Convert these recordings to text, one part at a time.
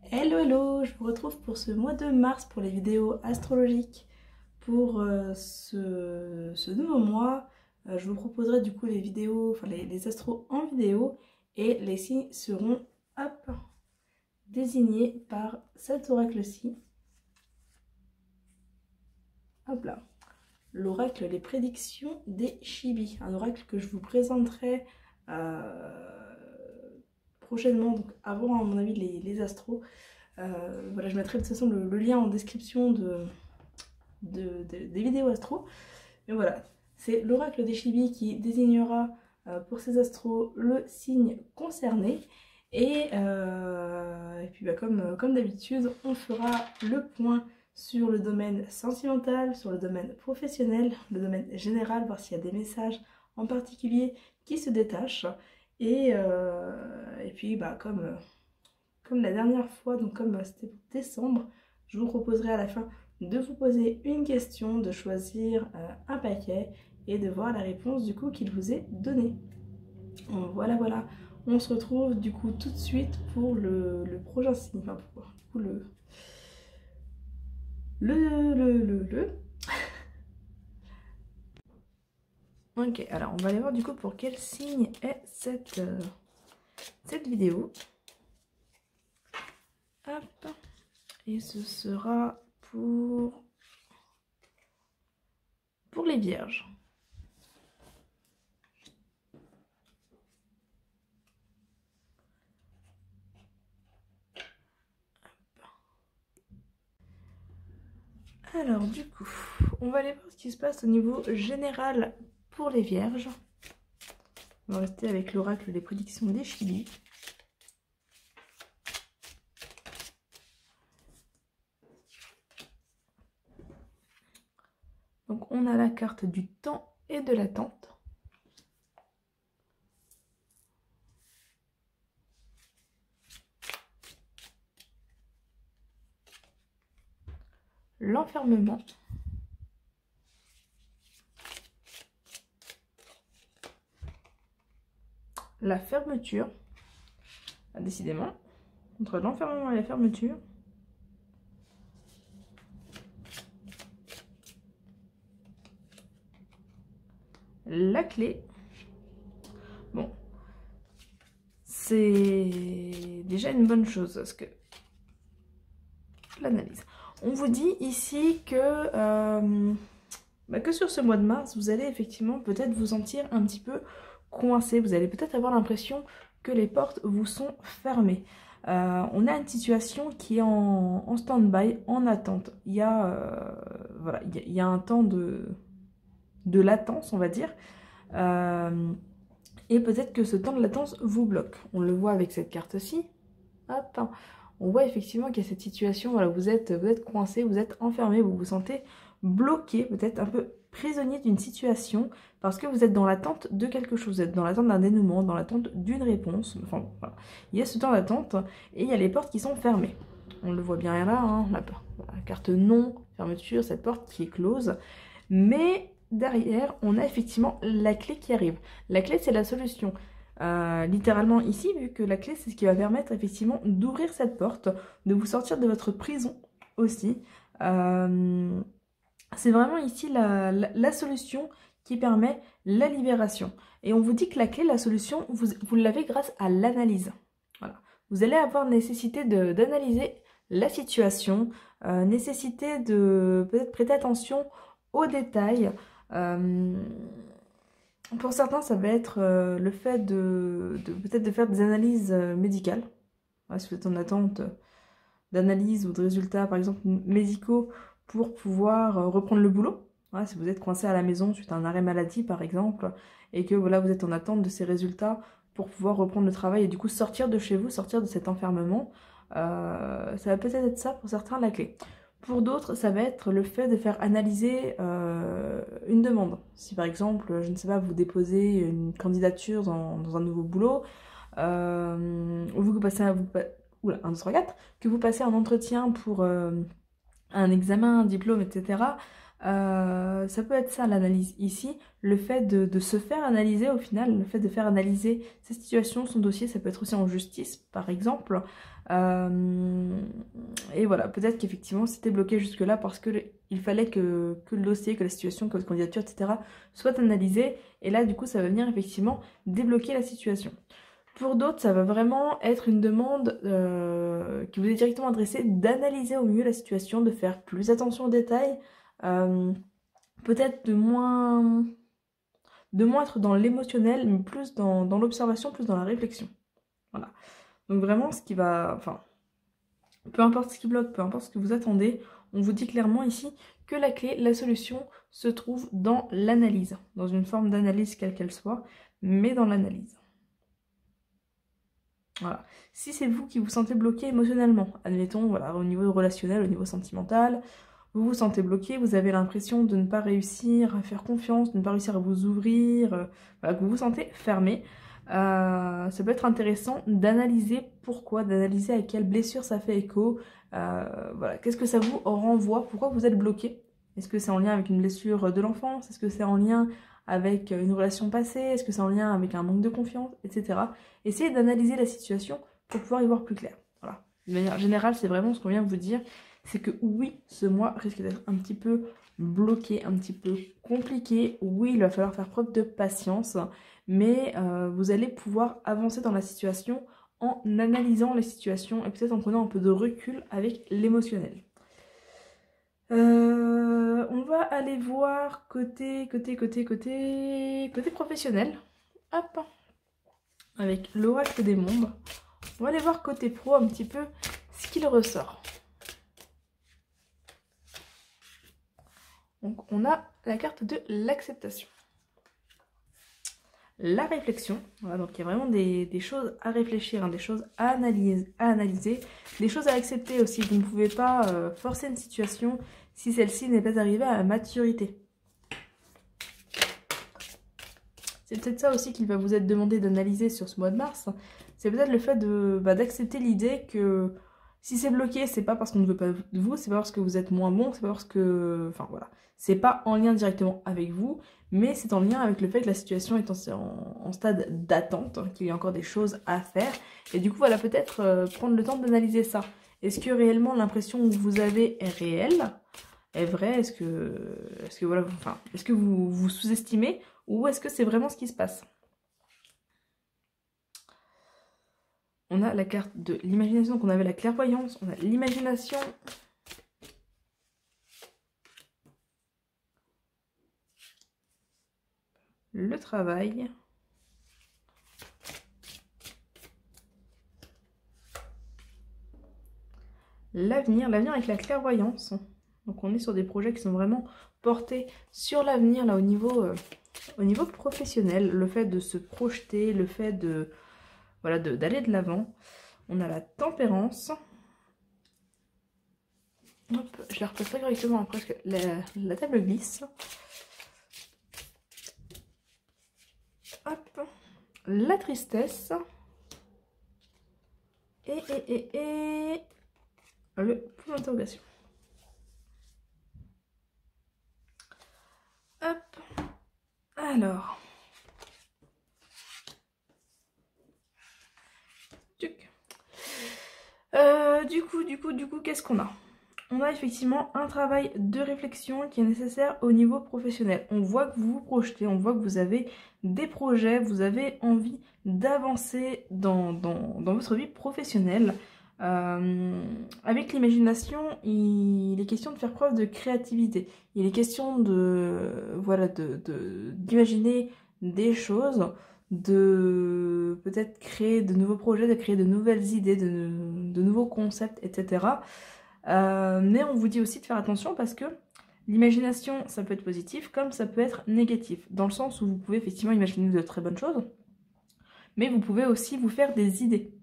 Hello hello, je vous retrouve pour ce mois de mars pour les vidéos astrologiques. Pour ce nouveau mois, je vous proposerai du coup les vidéos, enfin les astros en vidéo, et les signes seront hop, désignés par cet oracle-ci. Hop là, l'oracle des prédictions des Chibi, un oracle que je vous présenterai prochainement, donc avant à mon avis les astros. Voilà, je mettrai de toute façon le lien en description des vidéos astro. Mais voilà, c'est l'oracle des Chibi qui désignera pour ces astros le signe concerné. Et puis bah, comme d'habitude, on fera le point sur le domaine sentimental, sur le domaine professionnel, le domaine général, voir s'il y a des messages en particulier qui se détachent. Et puis bah, comme la dernière fois, donc comme c'était pour décembre, je vous proposerai à la fin de vous poser une question, de choisir un paquet et de voir la réponse du coup qu'il vous est donnée. Voilà, on se retrouve du coup tout de suite pour le prochain signe, enfin pour du coup Ok, alors on va aller voir du coup pour quel signe est cette vidéo. Hop, et ce sera pour les vierges. Alors du coup, on va aller voir ce qui se passe au niveau général pour les vierges. On va rester avec l'oracle des prédictions des Chibi. Donc on a la carte du temps et de l'attente. L'enfermement. La fermeture. Ah, décidément, entre l'enfermement et la fermeture. La clé. Bon, c'est déjà une bonne chose parce que l'analyse. On vous dit ici que sur ce mois de mars, vous allez effectivement peut-être vous sentir un petit peu coincé. Vous allez peut-être avoir l'impression que les portes vous sont fermées. On a une situation qui est en stand-by, en attente. Il y a, voilà, il y a un temps de latence, on va dire. Et peut-être que ce temps de latence vous bloque. On le voit avec cette carte-ci. Hop, on voit effectivement qu'il y a cette situation, voilà, vous êtes coincé, vous êtes enfermé, vous vous sentez bloqué, peut-être un peu prisonnier d'une situation, parce que vous êtes dans l'attente de quelque chose, vous êtes dans l'attente d'un dénouement, dans l'attente d'une réponse, enfin voilà. Il y a ce temps d'attente, et il y a les portes qui sont fermées. On le voit bien là, hein, la carte non, fermeture, cette porte qui est close, mais derrière, on a effectivement la clé qui arrive. La clé, c'est la solution. Littéralement ici, vu que la clé c'est ce qui va permettre effectivement d'ouvrir cette porte, de vous sortir de votre prison aussi. C'est vraiment ici la solution qui permet la libération. Et on vous dit que la clé, la solution, vous l'avez grâce à l'analyse. Voilà. Vous allez avoir nécessité d'analyser la situation, nécessité de peut-être prêter attention aux détails. Pour certains, ça va être le fait peut-être de faire des analyses médicales. Ouais, si vous êtes en attente d'analyse ou de résultats, par exemple, médicaux pour pouvoir reprendre le boulot. Ouais, si vous êtes coincé à la maison suite à un arrêt maladie, par exemple, et que voilà, vous êtes en attente de ces résultats pour pouvoir reprendre le travail et du coup sortir de chez vous, sortir de cet enfermement, ça va peut-être être ça pour certains la clé. Pour d'autres, ça va être le fait de faire analyser une demande. Si par exemple, je ne sais pas, vous déposez une candidature dans un nouveau boulot, ou vous passez que vous passez un entretien pour un examen, un diplôme, etc. Ça peut être ça l'analyse ici, le fait de se faire analyser au final, le fait de faire analyser sa situation, son dossier, ça peut être aussi en justice par exemple, Et voilà, peut-être qu'effectivement c'était bloqué jusque-là parce qu'il fallait que le dossier, que la situation, que votre candidature, etc. soit analysée. Et là, du coup, ça va venir effectivement débloquer la situation. Pour d'autres, ça va vraiment être une demande qui vous est directement adressée d'analyser au mieux la situation, de faire plus attention aux détails, peut-être de moins être dans l'émotionnel, mais plus dans l'observation, plus dans la réflexion. Voilà. Donc vraiment, ce qui va... Enfin, peu importe ce qui bloque, peu importe ce que vous attendez, on vous dit clairement ici que la clé, la solution, se trouve dans l'analyse. Dans une forme d'analyse quelle qu'elle soit, mais dans l'analyse. Voilà. Si c'est vous qui vous sentez bloqué émotionnellement, admettons, voilà, au niveau relationnel, au niveau sentimental, vous vous sentez bloqué, vous avez l'impression de ne pas réussir à faire confiance, de ne pas réussir à vous ouvrir, voilà, que vous vous sentez fermé, ça peut être intéressant d'analyser pourquoi, d'analyser à quelle blessure ça fait écho, voilà, qu'est-ce que ça vous renvoie, pourquoi vous êtes bloqué. Est-ce que c'est en lien avec une blessure de l'enfance? Est-ce que c'est en lien avec une relation passée? Est-ce que c'est en lien avec un manque de confiance, etc. Essayez d'analyser la situation pour pouvoir y voir plus clair. Voilà. De manière générale, c'est vraiment ce qu'on vient de vous dire, c'est que oui, ce mois risque d'être un petit peu bloqué, un petit peu compliqué. Oui, il va falloir faire preuve de patience, mais vous allez pouvoir avancer dans la situation en analysant les situations et peut-être en prenant un peu de recul avec l'émotionnel. On va aller voir côté professionnel. Hop, avec l'oracle des mondes. On va aller voir côté pro un petit peu ce qu'il ressort. Donc on a la carte de l'acceptation. La réflexion, voilà, donc il y a vraiment des choses à réfléchir, hein, des choses à analyser, des choses à accepter aussi. Vous ne pouvez pas forcer une situation si celle-ci n'est pas arrivée à la maturité. C'est peut-être ça aussi qu'il va vous être demandé d'analyser sur ce mois de mars. C'est peut-être le fait d'accepter l'idée que si c'est bloqué, c'est pas parce qu'on ne veut pas de vous, c'est pas parce que vous êtes moins bon, c'est pas parce que... Enfin voilà, c'est pas en lien directement avec vous, mais c'est en lien avec le fait que la situation est en stade d'attente, qu'il y a encore des choses à faire. Et du coup, voilà, peut-être prendre le temps d'analyser ça. Est-ce que réellement l'impression que vous avez est réelle, est vraie? Est-ce que voilà, enfin, est-ce que vous vous sous-estimez ou est-ce que c'est vraiment ce qui se passe? On a la carte de l'imagination, donc on avait la clairvoyance, on a l'imagination. Le travail. L'avenir avec la clairvoyance. Donc on est sur des projets qui sont vraiment portés sur l'avenir, là au niveau professionnel. Le fait de se projeter, le fait de... Voilà, d'aller de l'avant. On a la tempérance. Hop, je la replace pas correctement après parce que la table glisse. Hop, la tristesse. Et le point d'interrogation. Hop, alors. Du coup, qu'est-ce qu'on a? On a effectivement un travail de réflexion qui est nécessaire au niveau professionnel. On voit que vous vous projetez, on voit que vous avez des projets, vous avez envie d'avancer dans votre vie professionnelle. Avec l'imagination, il est question de faire preuve de créativité. Il est question d'imaginer des choses, de peut-être créer de nouveaux projets, de créer de nouvelles idées, de nouveaux concepts, etc. Mais on vous dit aussi de faire attention parce que l'imagination, ça peut être positif comme ça peut être négatif. Dans le sens où vous pouvez effectivement imaginer de très bonnes choses, mais vous pouvez aussi vous faire des idées.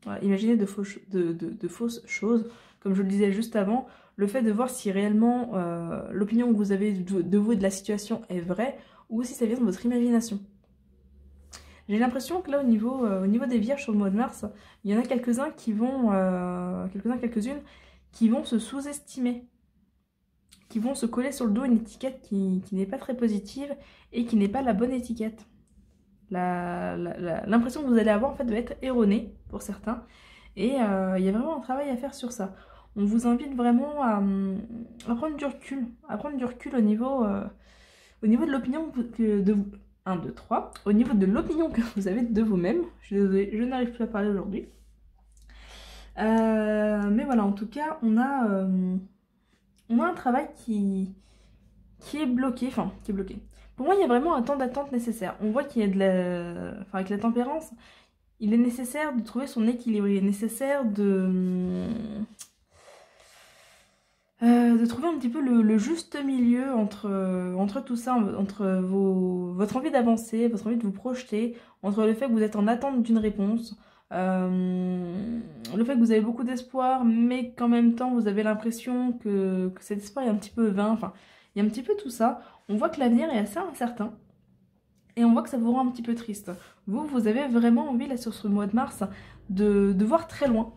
Voilà, imaginer de fausses choses, comme je le disais juste avant, le fait de voir si réellement l'opinion que vous avez de vous et de la situation est vraie, ou si ça vient de votre imagination. J'ai l'impression que là, au niveau des vierges sur le mois de mars, il y en a quelques-uns qui vont, quelques-unes, qui vont se sous-estimer, qui vont se coller sur le dos une étiquette qui n'est pas très positive et qui n'est pas la bonne étiquette. L'impression que vous allez avoir en fait va être erronée pour certains Et il y a vraiment un travail à faire sur ça. On vous invite vraiment à prendre du recul. À prendre du recul au niveau de l'opinion de vous. 1, 2, 3. Au niveau de l'opinion que vous avez de vous-même. Je suis désolée, je n'arrive plus à parler aujourd'hui. Mais voilà, en tout cas, on a un travail qui est bloqué. Enfin, qui est bloqué. Pour moi, il y a vraiment un temps d'attente nécessaire. On voit qu'il y a de la... Enfin, avec la tempérance, il est nécessaire de trouver son équilibre. Il est nécessaire de trouver un petit peu le juste milieu entre tout ça, entre votre envie d'avancer, votre envie de vous projeter, entre le fait que vous êtes en attente d'une réponse, le fait que vous avez beaucoup d'espoir, mais qu'en même temps vous avez l'impression que cet espoir est un petit peu vain. Enfin, il y a un petit peu tout ça. On voit que l'avenir est assez incertain. Et on voit que ça vous rend un petit peu triste. Vous avez vraiment envie, là, sur ce mois de mars, de voir très loin.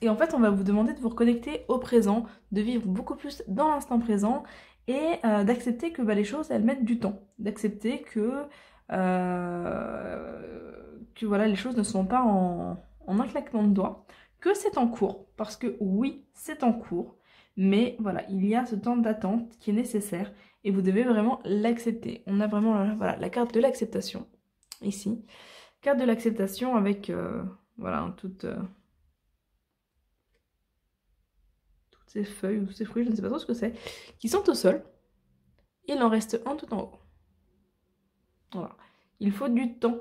Et en fait, on va vous demander de vous reconnecter au présent, de vivre beaucoup plus dans l'instant présent et d'accepter que les choses, elles mettent du temps. D'accepter que voilà, les choses ne sont pas en un claquement de doigts. Que c'est en cours, parce que oui, c'est en cours. Mais voilà, il y a ce temps d'attente qui est nécessaire et vous devez vraiment l'accepter. On a vraiment voilà, la carte de l'acceptation, ici. Carte de l'acceptation avec voilà, toutes ces feuilles ou ces fruits, je ne sais pas trop ce que c'est, qui sont au sol. Il en reste un tout en haut. Voilà. Il faut du temps.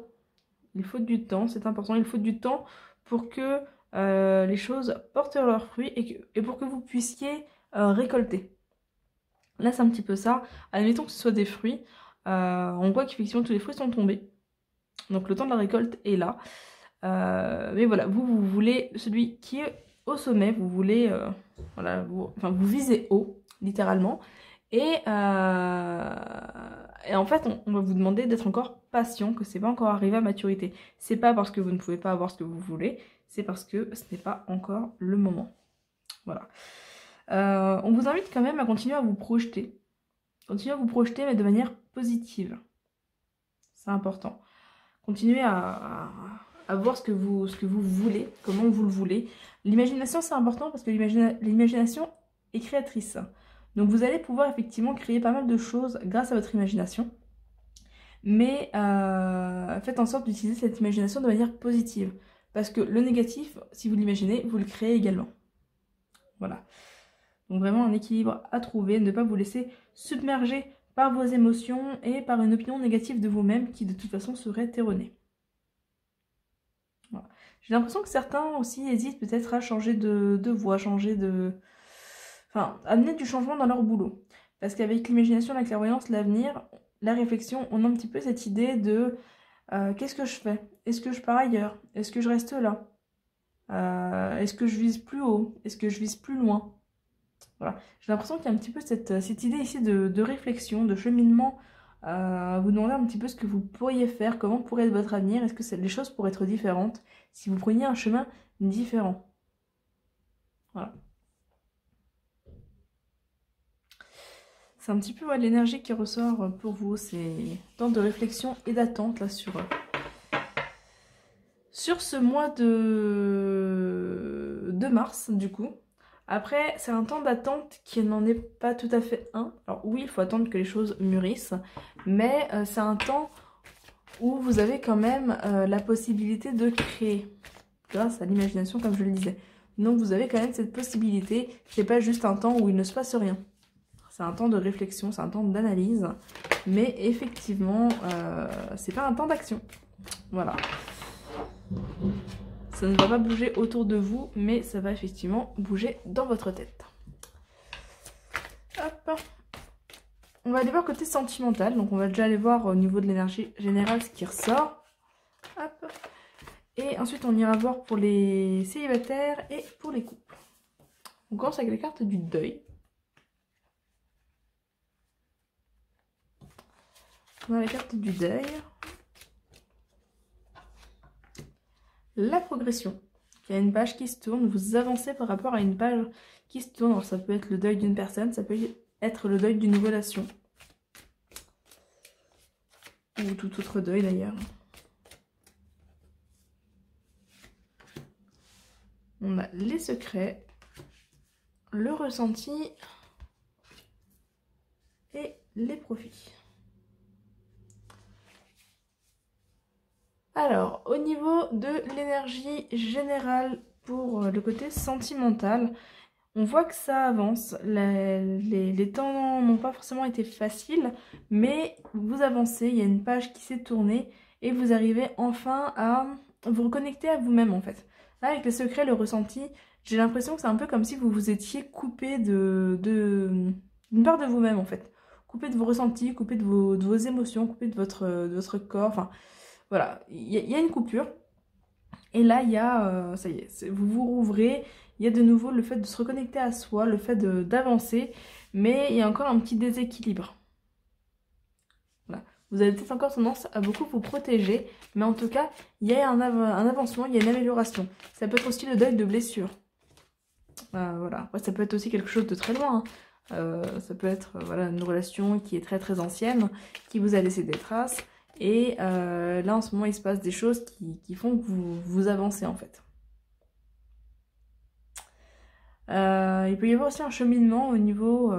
Il faut du temps, c'est important. Il faut du temps pour que les choses portent leurs fruits et pour que vous puissiez récolter. Là, c'est un petit peu ça. Admettons que ce soit des fruits. On voit qu'effectivement, tous les fruits sont tombés. Donc, le temps de la récolte est là. Mais voilà, vous voulez celui qui est au sommet. Vous voulez... voilà, vous visez haut, littéralement. Et en fait, on va vous demander d'être encore patient, que c'est pas encore arrivé à maturité. C'est pas parce que vous ne pouvez pas avoir ce que vous voulez, c'est parce que ce n'est pas encore le moment. Voilà. On vous invite quand même à continuer à vous projeter. Continuez à vous projeter, mais de manière positive. C'est important. Continuez à voir ce que vous voulez, comment vous le voulez. L'imagination, c'est important parce que l'imagination est créatrice. Donc vous allez pouvoir effectivement créer pas mal de choses grâce à votre imagination. Mais faites en sorte d'utiliser cette imagination de manière positive. Parce que le négatif, si vous l'imaginez, vous le créez également. Voilà. Donc vraiment un équilibre à trouver, ne pas vous laisser submerger par vos émotions et par une opinion négative de vous-même qui de toute façon serait erronée. Voilà. J'ai l'impression que certains aussi hésitent peut-être à changer de voie, amener du changement dans leur boulot. Parce qu'avec l'imagination, la clairvoyance, l'avenir, la réflexion, on a un petit peu cette idée de qu'est-ce que je fais? Est-ce que je pars ailleurs? Est-ce que je reste là? Est-ce que je vise plus haut? Est-ce que je vise plus loin? Voilà. J'ai l'impression qu'il y a un petit peu cette idée ici de réflexion, de cheminement, vous demander un petit peu ce que vous pourriez faire, comment pourrait être votre avenir, est-ce que les choses pourraient être différentes si vous preniez un chemin différent. Voilà. C'est un petit peu l'énergie qui ressort pour vous, c'est temps de réflexion et d'attente là sur ce mois de mars du coup. Après, c'est un temps d'attente qui n'en est pas tout à fait un. Alors oui, il faut attendre que les choses mûrissent, mais c'est un temps où vous avez quand même la possibilité de créer, grâce à l'imagination comme je le disais. Donc vous avez quand même cette possibilité, c'est pas juste un temps où il ne se passe rien. C'est un temps de réflexion, c'est un temps d'analyse, mais effectivement, c'est pas un temps d'action. Voilà. Ça ne va pas bouger autour de vous, mais ça va effectivement bouger dans votre tête. Hop. On va aller voir côté sentimental. Donc on va déjà aller voir au niveau de l'énergie générale ce qui ressort. Hop. Et ensuite on ira voir pour les célibataires et pour les couples. On commence avec les cartes du deuil. On a la carte du deuil. La progression. Il y a une page qui se tourne, vous avancez par rapport à une page qui se tourne. Alors ça peut être le deuil d'une personne, ça peut être le deuil d'une relation. Ou tout autre deuil d'ailleurs. On a les secrets, le ressenti et les profits. Alors, au niveau de l'énergie générale pour le côté sentimental, on voit que ça avance. Les temps n'ont pas forcément été faciles, mais vous avancez, il y a une page qui s'est tournée et vous arrivez enfin à vous reconnecter à vous-même en fait. Là, avec les secrets, le ressenti, j'ai l'impression que c'est un peu comme si vous vous étiez coupé d'une part de vous-même en fait. Coupé de vos ressentis, coupé de vos émotions, coupé de votre corps, enfin voilà, il y a une coupure. Et là, il y a, ça y est, vous vous rouvrez, il y a de nouveau le fait de se reconnecter à soi, le fait d'avancer, mais il y a encore un petit déséquilibre. Voilà. Vous avez peut-être encore tendance à beaucoup vous protéger, mais en tout cas, il y a un avancement, il y a une amélioration. Ça peut être aussi le deuil de blessure. Voilà. Après, ça peut être aussi quelque chose de très loin, hein. Ça peut être voilà, une relation qui est très très ancienne, qui vous a laissé des traces. Et là, en ce moment, il se passe des choses qui font que vous avancez, en fait. Il peut y avoir aussi un cheminement au niveau,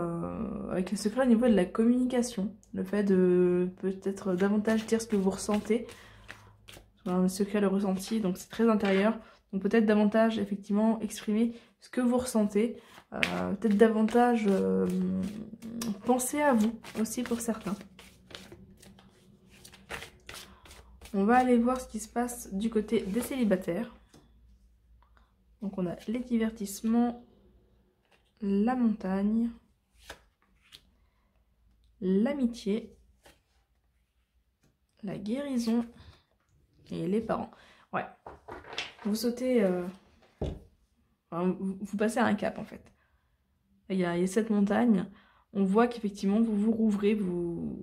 avec le secret au niveau de la communication. Le fait de peut-être davantage dire ce que vous ressentez. Le secret, le ressenti, donc c'est très intérieur. Donc peut-être davantage, effectivement, exprimer ce que vous ressentez. Peut-être davantage penser à vous, aussi pour certains. On va aller voir ce qui se passe du côté des célibataires. Donc on a les divertissements, la montagne, l'amitié, la guérison et les parents. Ouais, vous sautez, enfin, vous passez à un cap en fait. Il y a cette montagne, on voit qu'effectivement vous vous rouvrez, vous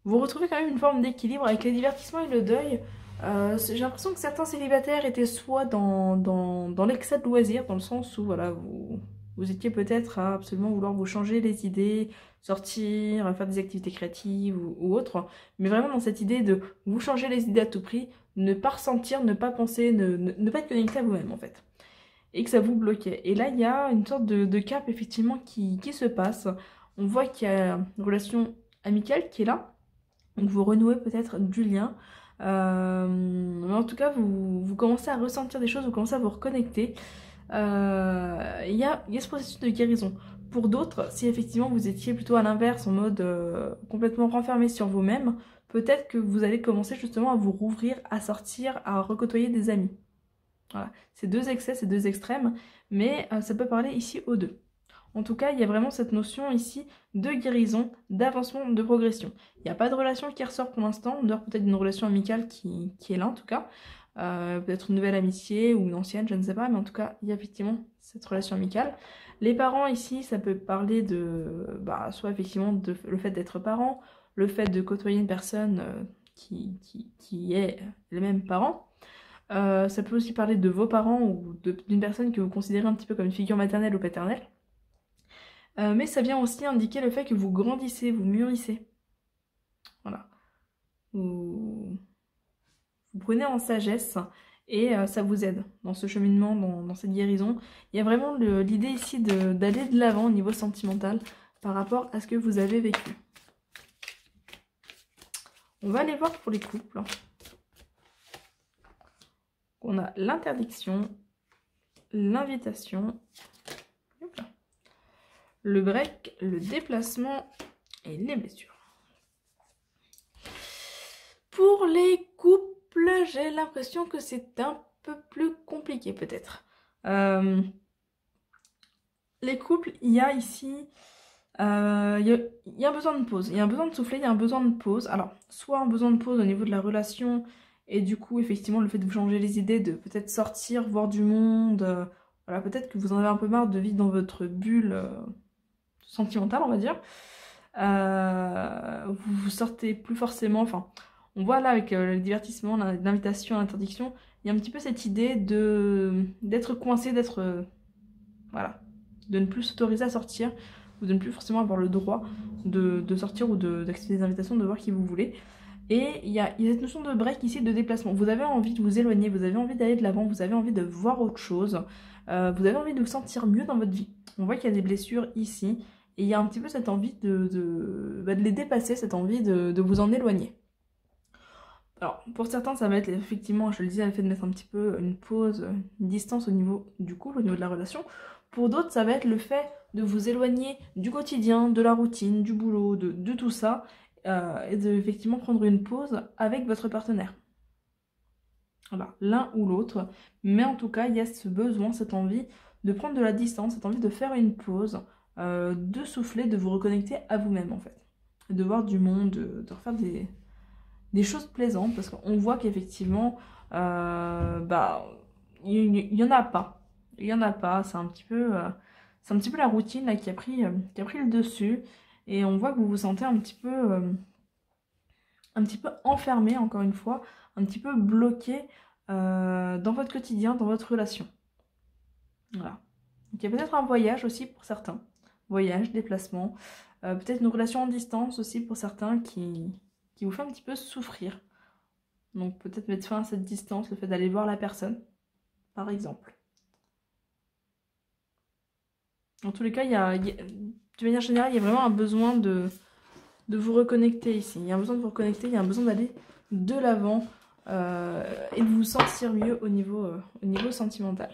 retrouvez quand même une forme d'équilibre avec les divertissements et le deuil. J'ai l'impression que certains célibataires étaient soit dans l'excès de loisirs, dans le sens où voilà, vous étiez peut-être à absolument vouloir vous changer les idées, sortir, faire des activités créatives ou autres, mais vraiment dans cette idée de vous changer les idées à tout prix, ne pas ressentir, ne pas penser, ne pas être connecté à vous-même en fait. Et que ça vous bloquait. Et là, il y a une sorte de cap effectivement qui se passe. On voit qu'il y a une relation amicale qui est là. Donc vous renouez peut-être du lien. Mais en tout cas, vous commencez à ressentir des choses, vous commencez à vous reconnecter. Il y a ce processus de guérison. Pour d'autres, si effectivement vous étiez plutôt à l'inverse, en mode complètement renfermé sur vous-même, peut-être que vous allez commencer justement à vous rouvrir, à sortir, à recôtoyer des amis. Voilà, c'est deux excès, c'est deux extrêmes, mais ça peut parler ici aux deux. En tout cas, il y a vraiment cette notion ici de guérison, d'avancement, de progression. Il n'y a pas de relation qui ressort pour l'instant, en dehors peut-être d'une relation amicale qui est là en tout cas. Peut-être une nouvelle amitié ou une ancienne, je ne sais pas, mais en tout cas, il y a effectivement cette relation amicale. Les parents ici, ça peut parler de, soit effectivement le fait d'être parent, le fait de côtoyer une personne qui est les mêmes parents. Ça peut aussi parler de vos parents ou d'une personne que vous considérez un petit peu comme une figure maternelle ou paternelle. Mais ça vient aussi indiquer le fait que vous grandissez, vous mûrissez. Voilà. Vous prenez en sagesse et ça vous aide dans ce cheminement, dans cette guérison. Il y a vraiment l'idée ici d'aller de l'avant au niveau sentimental par rapport à ce que vous avez vécu. On va aller voir pour les couples. On a l'interdiction, l'invitation, le break, le déplacement et les blessures. Pour les couples, j'ai l'impression que c'est un peu plus compliqué peut-être. Les couples, il y a ici... il y a un besoin de pause, il y a un besoin de souffler, il y a un besoin de pause. Alors, soit un besoin de pause au niveau de la relation, et du coup, effectivement, le fait de vous changer les idées, de peut-être sortir, voir du monde, voilà, peut-être que vous en avez un peu marre de vivre dans votre bulle sentimentale, on va dire. Vous sortez plus forcément, enfin, on voit là avec le divertissement, l'invitation, l'interdiction, il y a un petit peu cette idée d'être coincé, voilà, de ne plus s'autoriser à sortir, ou de ne plus forcément avoir le droit de sortir ou d'accepter des invitations, de voir qui vous voulez. Et il y a cette notion de break ici, de déplacement. Vous avez envie de vous éloigner, vous avez envie d'aller de l'avant, vous avez envie de voir autre chose. Vous avez envie de vous sentir mieux dans votre vie. On voit qu'il y a des blessures ici. Et il y a un petit peu cette envie de les dépasser, cette envie de vous en éloigner. Alors, pour certains, ça va être effectivement, je le disais, le fait de mettre un petit peu une pause, une distance au niveau du couple, au niveau de la relation. Pour d'autres, ça va être le fait de vous éloigner du quotidien, de la routine, du boulot, de tout ça, et de effectivement prendre une pause avec votre partenaire. Voilà, l'un ou l'autre. Mais en tout cas, il y a ce besoin, cette envie de prendre de la distance, cette envie de faire une pause, de souffler, de vous reconnecter à vous-même en fait. De voir du monde, de refaire des choses plaisantes, parce qu'on voit qu'effectivement, il y en a pas. Il y en a pas, c'est un petit peu la routine là, qui a pris le dessus. Et on voit que vous vous sentez un petit peu enfermé, encore une fois, un petit peu bloqué dans votre quotidien, dans votre relation. Voilà. Donc il y a peut-être un voyage aussi pour certains. Voyage, déplacement. Peut-être une relation en distance aussi pour certains qui vous fait un petit peu souffrir. Donc peut-être mettre fin à cette distance, le fait d'aller voir la personne, par exemple. En tous les cas, de manière générale, il y a vraiment un besoin de vous reconnecter ici. Il y a un besoin de vous reconnecter, il y a un besoin d'aller de l'avant et de vous sentir mieux au niveau sentimental.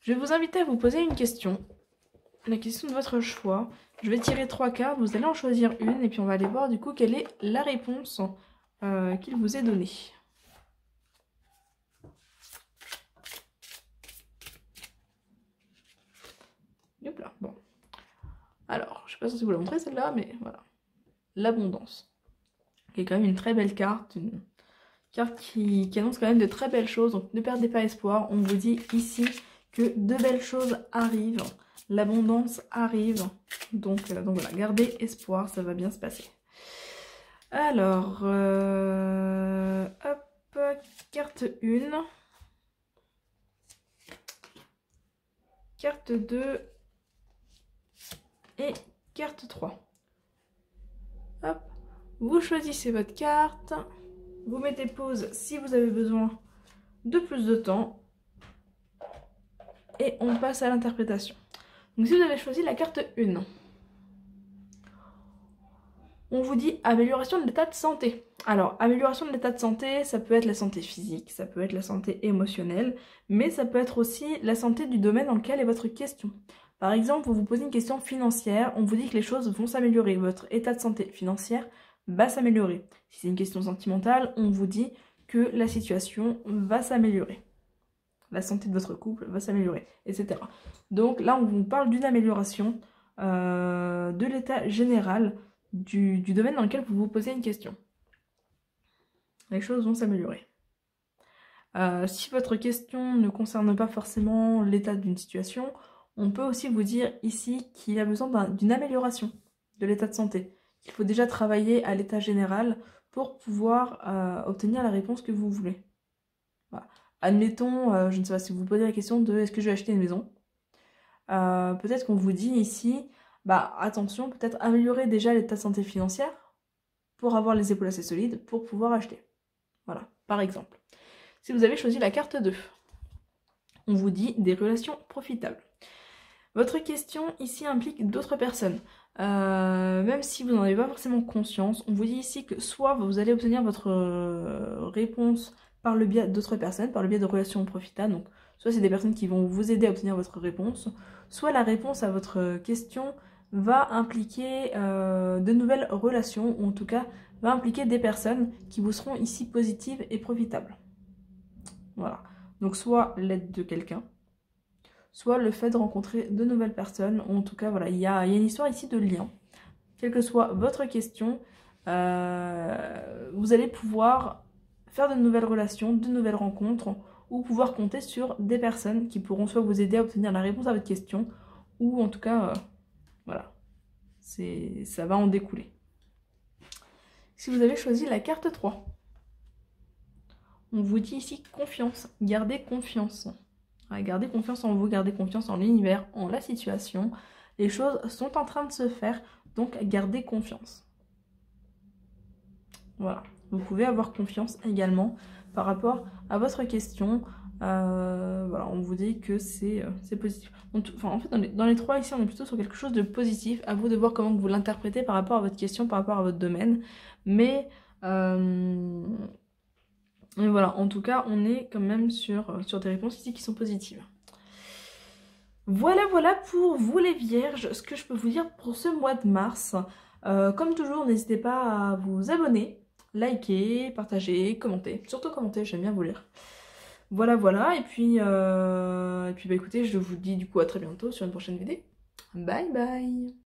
Je vais vous inviter à vous poser une question. La question de votre choix. Je vais tirer 3 cartes, vous allez en choisir une et puis on va aller voir du coup quelle est la réponse qu'il vous est donnée. Hop là, bon. Alors, je ne suis pas censée vous la montrer celle-là, mais voilà. L'abondance. Qui est quand même une très belle carte, une carte qui annonce quand même de très belles choses, donc ne perdez pas espoir. On vous dit ici que de belles choses arrivent, l'abondance arrive, donc voilà, gardez espoir, ça va bien se passer. Alors, hop, carte 1, carte 2 et carte 3. Hop, vous choisissez votre carte, vous mettez pause si vous avez besoin de plus de temps et on passe à l'interprétation. Donc si vous avez choisi la carte 1, on vous dit amélioration de l'état de santé. Alors, amélioration de l'état de santé, ça peut être la santé physique, ça peut être la santé émotionnelle, mais ça peut être aussi la santé du domaine dans lequel est votre question. Par exemple, vous vous posez une question financière, on vous dit que les choses vont s'améliorer, votre état de santé financière va s'améliorer. Si c'est une question sentimentale, on vous dit que la situation va s'améliorer. La santé de votre couple va s'améliorer, etc. Donc là, on vous parle d'une amélioration de l'état général du domaine dans lequel vous vous posez une question. Les choses vont s'améliorer. Si votre question ne concerne pas forcément l'état d'une situation, on peut aussi vous dire ici qu'il a besoin d'une amélioration de l'état de santé. Il faut déjà travailler à l'état général pour pouvoir obtenir la réponse que vous voulez. Voilà. Admettons, je ne sais pas si vous vous posez la question de est-ce que je vais acheter une maison. Peut-être qu'on vous dit ici, attention, peut-être améliorer déjà l'état de santé financière pour avoir les épaules assez solides pour pouvoir acheter. Voilà, par exemple. Si vous avez choisi la carte 2, on vous dit des relations profitables. Votre question ici implique d'autres personnes. Même si vous n'en avez pas forcément conscience, on vous dit ici que soit vous allez obtenir votre réponse par le biais d'autres personnes, par le biais de relations profitables, donc soit c'est des personnes qui vont vous aider à obtenir votre réponse, soit la réponse à votre question va impliquer de nouvelles relations, ou en tout cas va impliquer des personnes qui vous seront ici positives et profitables. Voilà, donc soit l'aide de quelqu'un, soit le fait de rencontrer de nouvelles personnes, ou en tout cas voilà, il y a une histoire ici de lien. Quelle que soit votre question, vous allez pouvoir faire de nouvelles relations, de nouvelles rencontres, ou pouvoir compter sur des personnes qui pourront soit vous aider à obtenir la réponse à votre question, ou en tout cas, voilà, ça va en découler. Si vous avez choisi la carte 3, on vous dit ici confiance, gardez confiance. Gardez confiance en vous, gardez confiance en l'univers, en la situation. Les choses sont en train de se faire, donc gardez confiance. Voilà, vous pouvez avoir confiance également par rapport à votre question. Voilà, on vous dit que c'est positif. Donc, enfin, en fait, dans les trois ici, on est plutôt sur quelque chose de positif. À vous de voir comment vous l'interprétez par rapport à votre question, par rapport à votre domaine. Mais voilà, en tout cas, on est quand même sur des réponses ici qui sont positives. Voilà pour vous les vierges, ce que je peux vous dire pour ce mois de mars. Comme toujours, n'hésitez pas à vous abonner, liker, partager, commenter. Surtout commenter, j'aime bien vous lire. Voilà, et puis bah, écoutez, je vous dis du coup à très bientôt sur une prochaine vidéo. Bye bye!